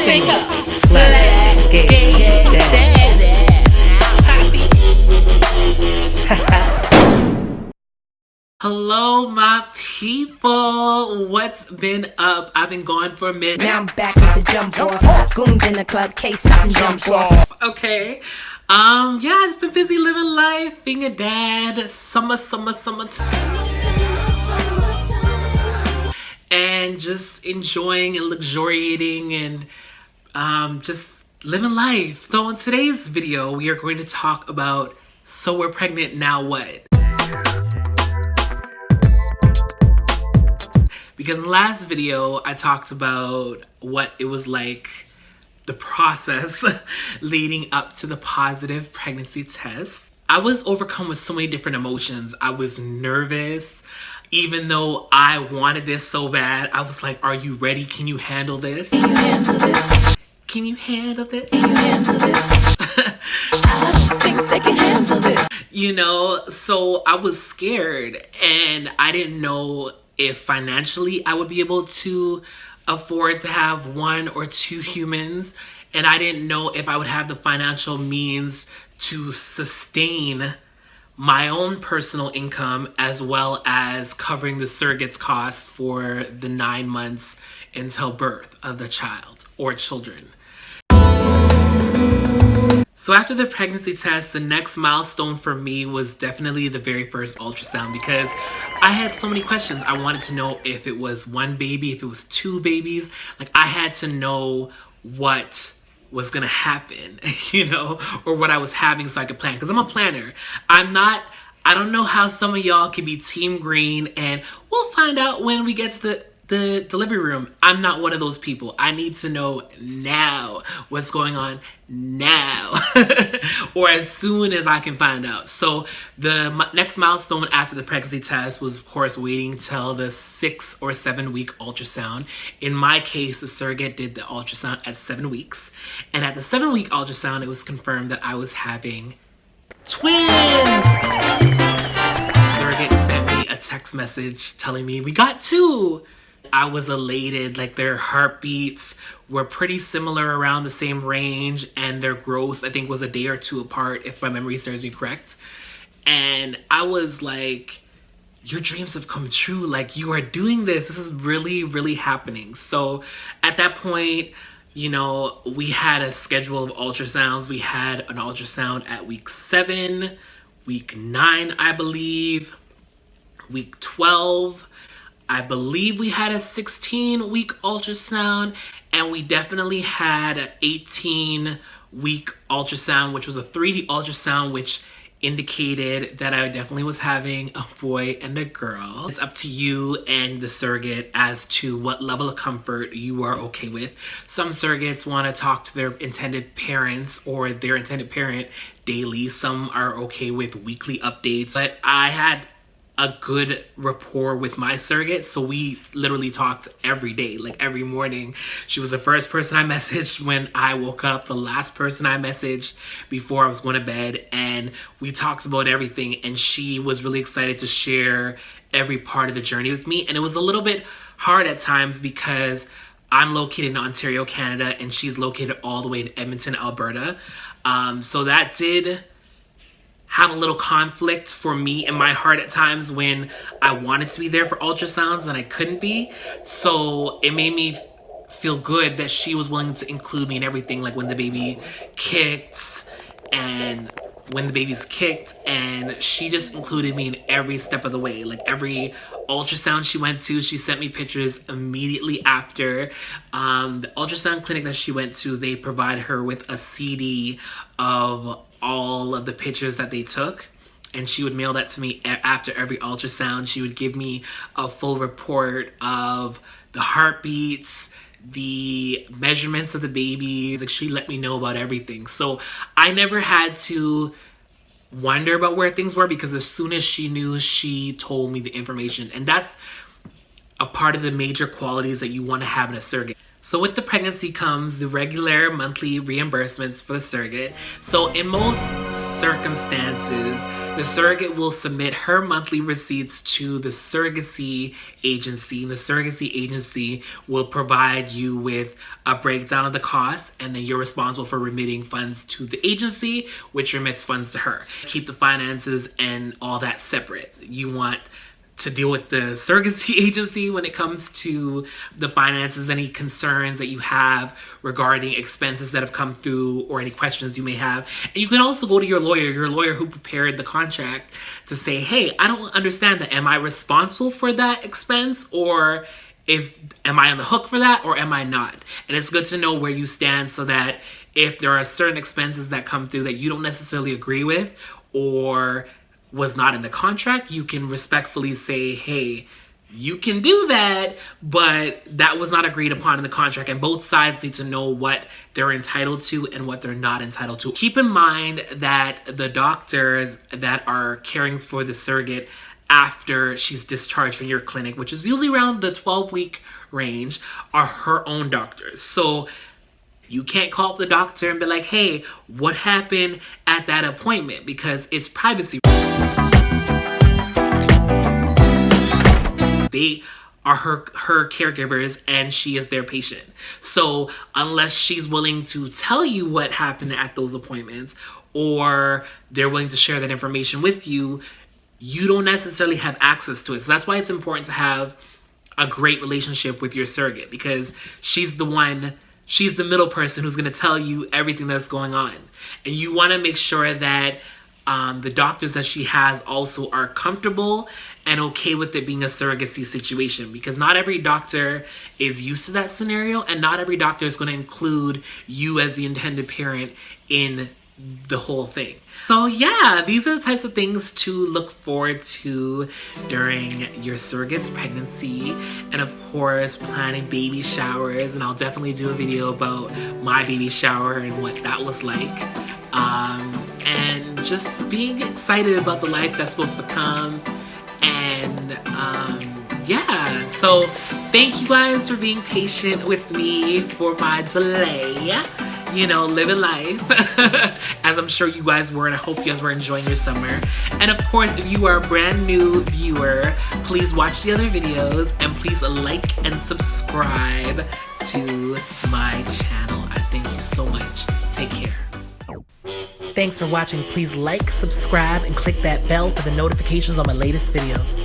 SingleBlackGayDad. Hello, my people. What's been up? I've been gone for a minute. Now I'm back with the jump off. Goons in the club, case something jump off. Okay. Yeah, I've just been busy living life, being a dad, summertime. And just enjoying and luxuriating and just living life. So in today's video, we are going to talk about, so we're pregnant, now what? Because in the last video, I talked about what it was like, the process leading up to the positive pregnancy test. I was overcome with so many different emotions. I was nervous. Even though I wanted this so bad, I was like, are you ready? Can you handle this? Can you handle this? Can you handle this? Can you handle this? I don't think they can handle this. You know, so I was scared and I didn't know if financially I would be able to afford to have 1 or 2 humans. And I didn't know if I would have the financial means to sustain my own personal income as well as covering the surrogate's costs for the 9 months until birth of the child or children. So after the pregnancy test, the next milestone for me was definitely the very first ultrasound, because I had so many questions. I wanted to know if it was 1 baby, if it was 2 babies. Like, I had to know what was gonna happen, you know, or what I was having so I could plan, because I'm a planner. I don't know how some of y'all can be team green and we'll find out when we get to the delivery room. I'm not one of those people. I need to know now what's going on now or as soon as I can find out. So the next milestone after the pregnancy test was, of course, waiting till the 6 or 7 week ultrasound. In my case, the surrogate did the ultrasound at 7 weeks. And at the 7 week ultrasound, it was confirmed that I was having twins. The surrogate sent me a text message telling me we got 2. I was elated. Like, their heartbeats were pretty similar, around the same range, and their growth, I think, was a day or 2 apart, if my memory serves me correct. And I was like, your dreams have come true. Like, you are doing this. This is really, really happening. So at that point, you know, we had a schedule of ultrasounds. We had an ultrasound at week 7, week 9, I believe, week 12. I believe we had a 16-week ultrasound, and we definitely had an 18-week ultrasound, which was a 3D ultrasound, which indicated that I definitely was having a boy and a girl. It's up to you and the surrogate as to what level of comfort you are okay with. Some surrogates want to talk to their intended parents or their intended parent daily. Some are okay with weekly updates, but I had a good rapport with my surrogate, so we literally talked every day, like every morning. She was the first person I messaged when I woke up, the last person I messaged before I was going to bed, and we talked about everything, and she was really excited to share every part of the journey with me. And it was a little bit hard at times because I'm located in Ontario, Canada, and she's located all the way in Edmonton, Alberta. So that did have a little conflict for me in my heart at times when I wanted to be there for ultrasounds and I couldn't be. So it made me feel good that she was willing to include me in everything, like when the baby kicked and when the baby's kicked, and she just included me in every step of the way. Like every ultrasound she went to, she sent me pictures immediately after. The ultrasound clinic that she went to, they provide her with a CD of all of the pictures that they took, and she would mail that to me after every ultrasound. She would give me a full report of the heartbeats, the measurements of the babies. Like, she let me know about everything. So I never had to wonder about where things were, because as soon as she knew, she told me the information. And that's a part of the major qualities that you want to have in a surrogate. So with the pregnancy comes the regular monthly reimbursements for the surrogate. So in most circumstances, The surrogate will submit her monthly receipts to the surrogacy agency. The surrogacy agency will provide you with a breakdown of the costs, and then you're responsible for remitting funds to the agency, which remits funds to her. Keep the finances and all that separate. You want to deal with the surrogacy agency when it comes to the finances, any concerns that you have regarding expenses that have come through or any questions you may have. And you can also go to your lawyer who prepared the contract, to say, hey, I don't understand that. Am I responsible for that expense, or am I on the hook for that, or am I not? And it's good to know where you stand, so that if there are certain expenses that come through that you don't necessarily agree with or was not in the contract, you can respectfully say, hey, you can do that, but that was not agreed upon in the contract. And both sides need to know what they're entitled to and what they're not entitled to. Keep in mind that the doctors that are caring for the surrogate after she's discharged from your clinic, which is usually around the 12-week range, are her own doctors. So you can't call up the doctor and be like, hey, what happened at that appointment? Because it's privacy. They are her caregivers, and she is their patient. So unless she's willing to tell you what happened at those appointments, or they're willing to share that information with you, you don't necessarily have access to it. So that's why it's important to have a great relationship with your surrogate, because she's the middle person who's going to tell you everything that's going on. And you want to make sure that the doctors that she has also are comfortable and okay with it being a surrogacy situation, because not every doctor is used to that scenario, and not every doctor is going to include you as the intended parent in the whole thing. So yeah, these are the types of things to look forward to during your surrogate's pregnancy, and of course planning baby showers. And I'll definitely do a video about my baby shower and what that was like, and just being excited about the life that's supposed to come. And yeah, so thank you guys for being patient with me for my delay. You know, living life, as I'm sure you guys were, and I hope you guys were enjoying your summer. And of course, if you are a brand new viewer, please watch the other videos, and please like and subscribe to my channel. I thank you so much. Take care. Thanks for watching. Please like, subscribe, and click that bell for the notifications on my latest videos.